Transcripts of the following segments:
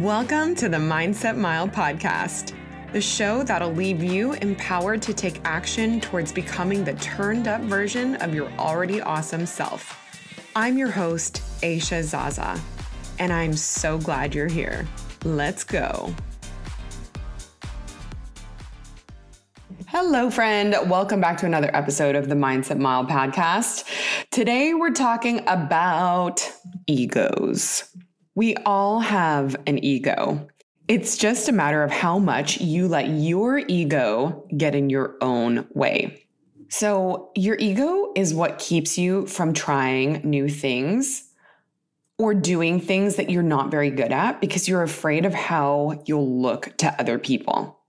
Welcome to the Mindset Mile podcast, the show that'll leave you empowered to take action towards becoming the turned up version of your already awesome self. I'm your host, Aisha Zaza, and I'm so glad you're here. Let's go. Hello, friend. Welcome back to another episode of the Mindset Mile podcast. Today, we're talking about egos. We all have an ego. It's just a matter of how much you let your ego get in your own way. So your ego is what keeps you from trying new things or doing things that you're not very good at because you're afraid of how you'll look to other people.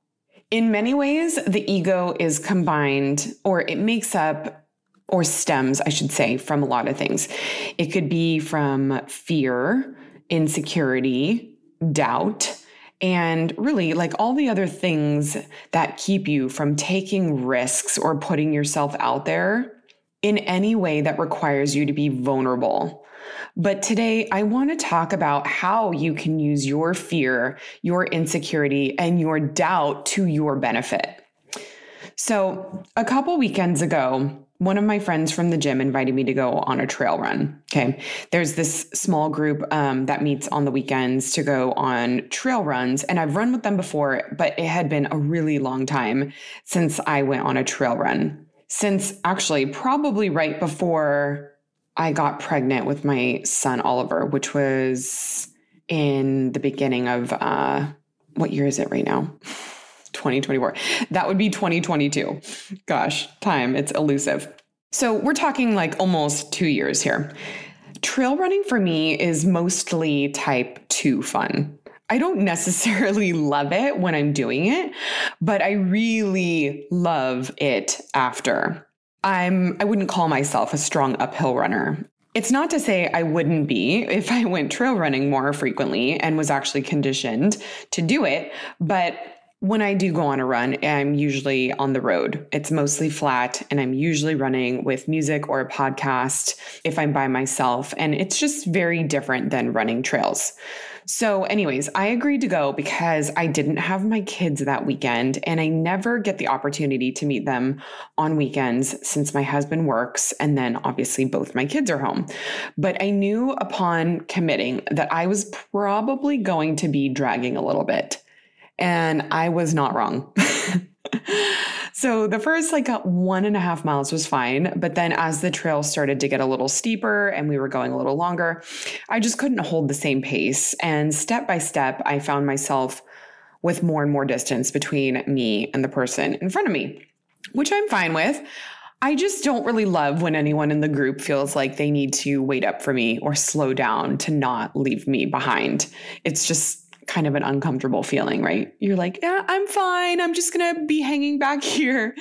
In many ways, the ego is combined, or it makes up, or stems, I should say, from a lot of things. It could be from fear, insecurity, doubt, and really like all the other things that keep you from taking risks or putting yourself out there in any way that requires you to be vulnerable. But today I want to talk about how you can use your fear, your insecurity, and your doubt to your benefit. So a couple weekends ago, one of my friends from the gym invited me to go on a trail run. Okay. There's this small group that meets on the weekends to go on trail runs. And I've run with them before, but it had been a really long time since I went on a trail run. Since actually probably right before I got pregnant with my son, Oliver, which was in the beginning of, what year is it right now? 2024. That would be 2022. Gosh, time, it's elusive. So we're talking like almost 2 years here. Trail running for me is mostly type 2 fun. I don't necessarily love it when I'm doing it, but I really love it after. I wouldn't call myself a strong uphill runner. It's not to say I wouldn't be if I went trail running more frequently and was actually conditioned to do it, but when I do go on a run, I'm usually on the road. It's mostly flat, and I'm usually running with music or a podcast if I'm by myself, and it's just very different than running trails. So anyways, I agreed to go because I didn't have my kids that weekend, and I never get the opportunity to meet them on weekends since my husband works, and then obviously both my kids are home. But I knew upon committing that I was probably going to be dragging a little bit. And I was not wrong. So the first 1.5 miles was fine. But then as the trail started to get a little steeper and we were going a little longer, I just couldn't hold the same pace. And step by step, I found myself with more and more distance between me and the person in front of me, which I'm fine with. I just don't really love when anyone in the group feels like they need to wait up for me or slow down to not leave me behind. It's just kind of an uncomfortable feeling, right? You're like, yeah, I'm fine. I'm just going to be hanging back here.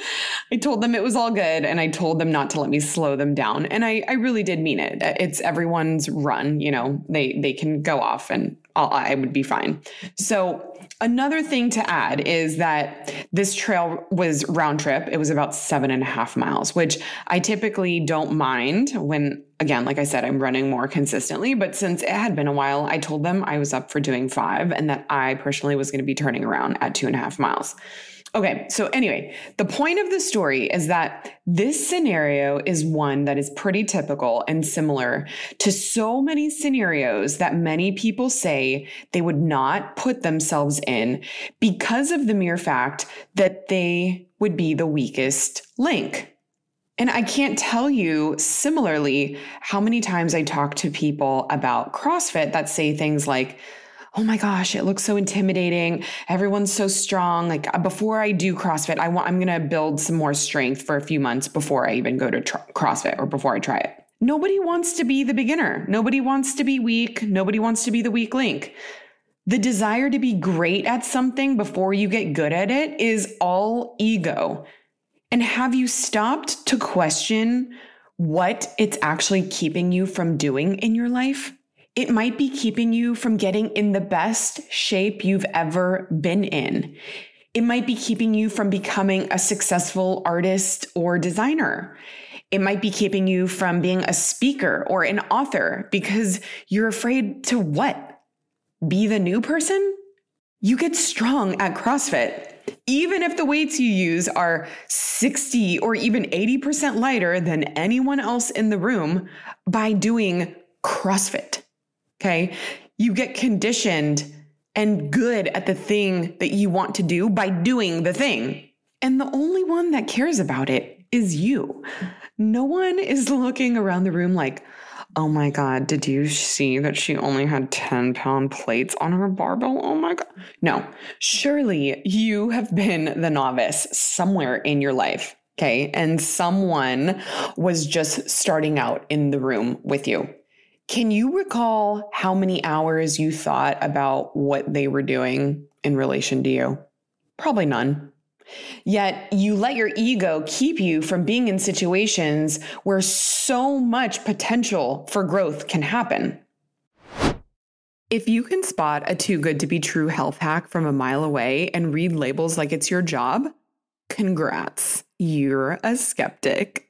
I told them it was all good. And I told them not to let me slow them down. And I really did mean it. It's everyone's run, they can go off and I would be fine. So another thing to add is that this trail was round trip. It was about 7.5 miles, which I typically don't mind when, again, like I said, I'm running more consistently. But since it had been a while, I told them I was up for doing 5 and that I personally was going to be turning around at 2.5 miles. Okay, so anyway, the point of the story is that this scenario is one that is pretty typical and similar to so many scenarios that many people say they would not put themselves in because of the mere fact that they would be the weakest link. And I can't tell you similarly how many times I talk to people about CrossFit that say things like, oh my gosh, it looks so intimidating. Everyone's so strong. Like before I do CrossFit, I'm going to build some more strength for a few months before I even go to CrossFit or before I try it. Nobody wants to be the beginner. Nobody wants to be weak. Nobody wants to be the weak link. The desire to be great at something before you get good at it is all ego. And have you stopped to question what it's actually keeping you from doing in your life? It might be keeping you from getting in the best shape you've ever been in. It might be keeping you from becoming a successful artist or designer. It might be keeping you from being a speaker or an author because you're afraid to what? Be the new person? You get strong at CrossFit. Even if the weights you use are 60 or even 80% lighter than anyone else in the room by doing CrossFit. Okay. You get conditioned and good at the thing that you want to do by doing the thing. And the only one that cares about it is you. No one is looking around the room like, oh my God, did you see that she only had 10-pound plates on her barbell? Oh my God. No, surely you have been the novice somewhere in your life. Okay. And someone was just starting out in the room with you. Can you recall how many hours you thought about what they were doing in relation to you? Probably none. Yet you let your ego keep you from being in situations where so much potential for growth can happen. If you can spot a too good to be true health hack from a mile away and read labels like it's your job, congrats, you're a skeptic.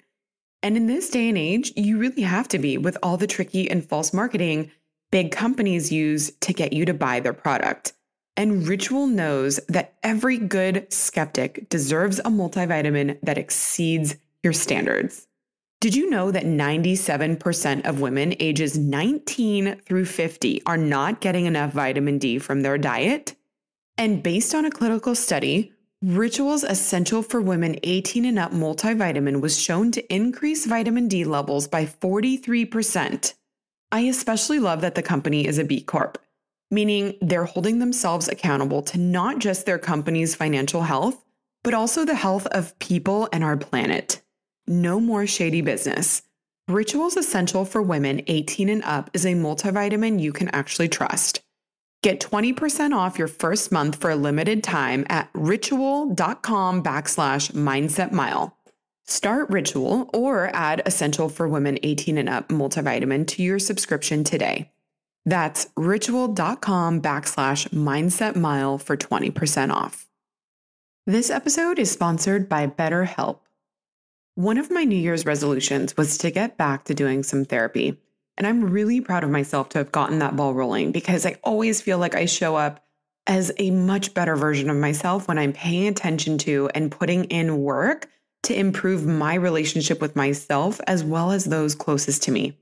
And in this day and age, you really have to be with all the tricky and false marketing big companies use to get you to buy their product. And Ritual knows that every good skeptic deserves a multivitamin that exceeds your standards. Did you know that 97% of women ages 19 through 50 are not getting enough vitamin D from their diet? And based on a clinical study, Ritual's Essential for Women 18 and Up multivitamin was shown to increase vitamin D levels by 43%. I especially love that the company is a B Corp, meaning they're holding themselves accountable to not just their company's financial health, but also the health of people and our planet. No more shady business. Ritual's Essential for Women 18 and Up is a multivitamin you can actually trust. Get 20% off your first month for a limited time at ritual.com/mindsetmile. Start Ritual or add Essential for Women 18 and Up multivitamin to your subscription today. That's ritual.com/mindsetmile for 20% off. This episode is sponsored by Betterhelp. One of my New Year's resolutions was to get back to doing some therapy. And I'm really proud of myself to have gotten that ball rolling because I always feel like I show up as a much better version of myself when I'm paying attention to and putting in work to improve my relationship with myself as well as those closest to me.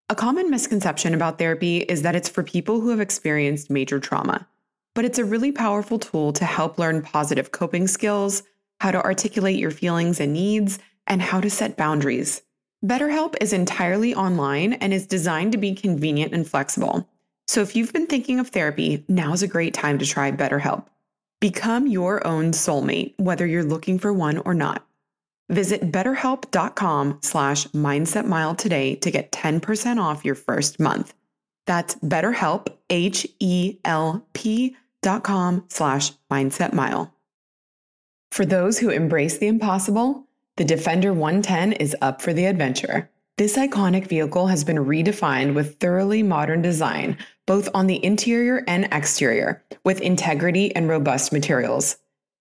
A common misconception about therapy is that it's for people who have experienced major trauma, but it's a really powerful tool to help learn positive coping skills, how to articulate your feelings and needs, and how to set boundaries. Betterhelp is entirely online and is designed to be convenient and flexible. So if you've been thinking of therapy, now's a great time to try Betterhelp. Become your own soulmate, whether you're looking for one or not. Visit betterhelp.com/mindsetmile today to get 10% off your first month. That's BetterHelp, HELP.com/mindsetmile. For those who embrace the impossible, the Defender 110 is up for the adventure. This iconic vehicle has been redefined with thoroughly modern design, both on the interior and exterior, with integrity and robust materials.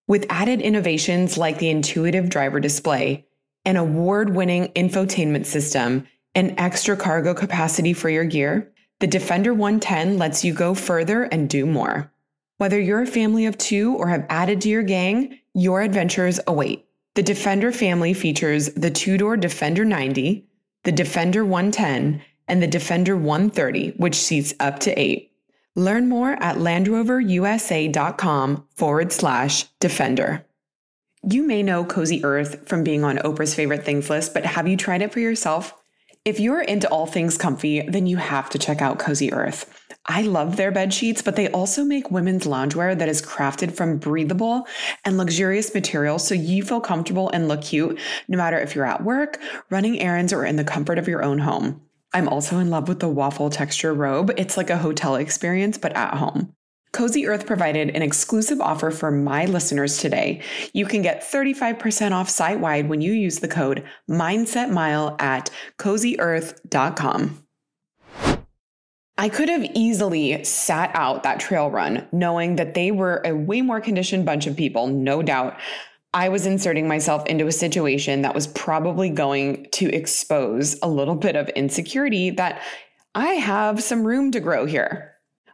With added innovations like the intuitive driver display, an award-winning infotainment system, and extra cargo capacity for your gear, the Defender 110 lets you go further and do more. Whether you're a family of two or have added to your gang, your adventures await. The Defender family features the two-door Defender 90, the Defender 110, and the Defender 130, which seats up to 8. Learn more at landroverusa.com/Defender. You may know Cozy Earth from being on Oprah's favorite things list, but have you tried it for yourself? If you're into all things comfy, then you have to check out Cozy Earth. I love their bed sheets, but they also make women's loungewear that is crafted from breathable and luxurious materials so you feel comfortable and look cute, no matter if you're at work, running errands, or in the comfort of your own home. I'm also in love with the waffle texture robe. It's like a hotel experience, but at home. Cozy Earth provided an exclusive offer for my listeners today. You can get 35% off site-wide when you use the code MindsetMile at CozyEarth.com. I could have easily sat out that trail run knowing that they were a way more conditioned bunch of people, no doubt. I was inserting myself into a situation that was probably going to expose a little bit of insecurity that I have some room to grow here.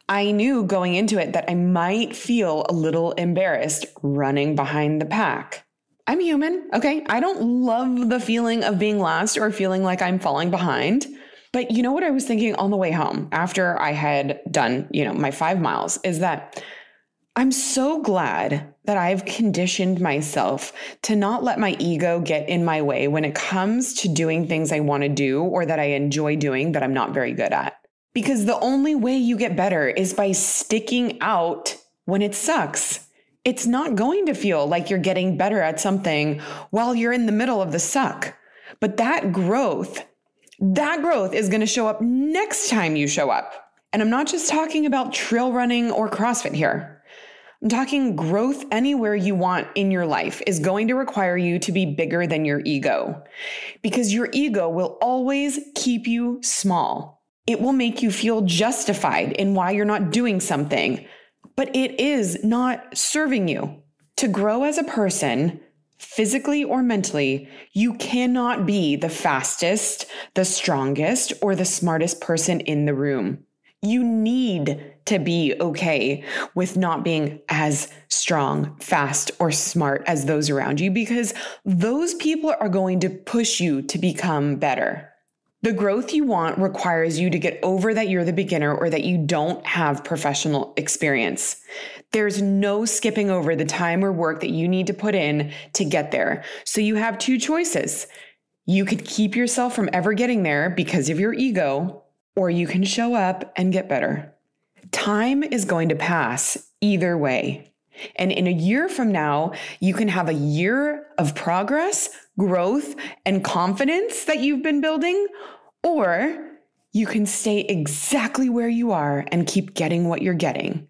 I knew going into it that I might feel a little embarrassed running behind the pack. I'm human, okay? I don't love the feeling of being last or feeling like I'm falling behind. But you know what I was thinking on the way home after I had done, my 5 miles is that I'm so glad that I've conditioned myself to not let my ego get in my way when it comes to doing things I want to do or that I enjoy doing that I'm not very good at. Because the only way you get better is by sticking out when it sucks. It's not going to feel like you're getting better at something while you're in the middle of the suck. But that growth is going to show up next time you show up. And I'm not just talking about trail running or CrossFit here. I'm talking growth anywhere you want in your life is going to require you to be bigger than your ego, because your ego will always keep you small. It will make you feel justified in why you're not doing something, but it is not serving you. To grow as a person, physically or mentally, you cannot be the fastest, the strongest, or the smartest person in the room. You need to be okay with not being as strong, fast, or smart as those around you, because those people are going to push you to become better. The growth you want requires you to get over that you're the beginner or that you don't have professional experience. There's no skipping over the time or work that you need to put in to get there. So you have 2 choices. You could keep yourself from ever getting there because of your ego, or you can show up and get better. Time is going to pass either way. And in a year from now, you can have a year of progress, growth, and confidence that you've been building, or you can stay exactly where you are and keep getting what you're getting.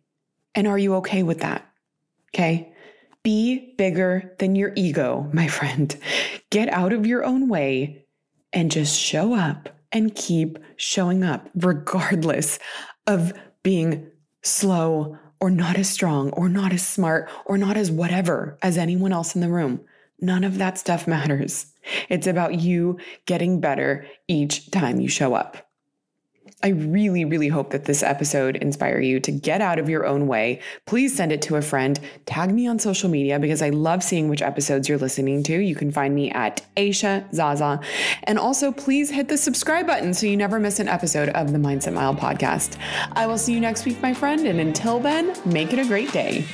And are you okay with that? Okay? Be bigger than your ego, my friend. Get out of your own way and just show up and keep showing up, regardless of being slow or not as strong or not as smart or not as whatever as anyone else in the room. None of that stuff matters. It's about you getting better each time you show up. I really, really hope that this episode inspires you to get out of your own way. Please send it to a friend. Tag me on social media because I love seeing which episodes you're listening to. You can find me at Aisha Zaza. And also, please hit the subscribe button so you never miss an episode of the Mindset Mile podcast. I will see you next week, my friend. And until then, make it a great day.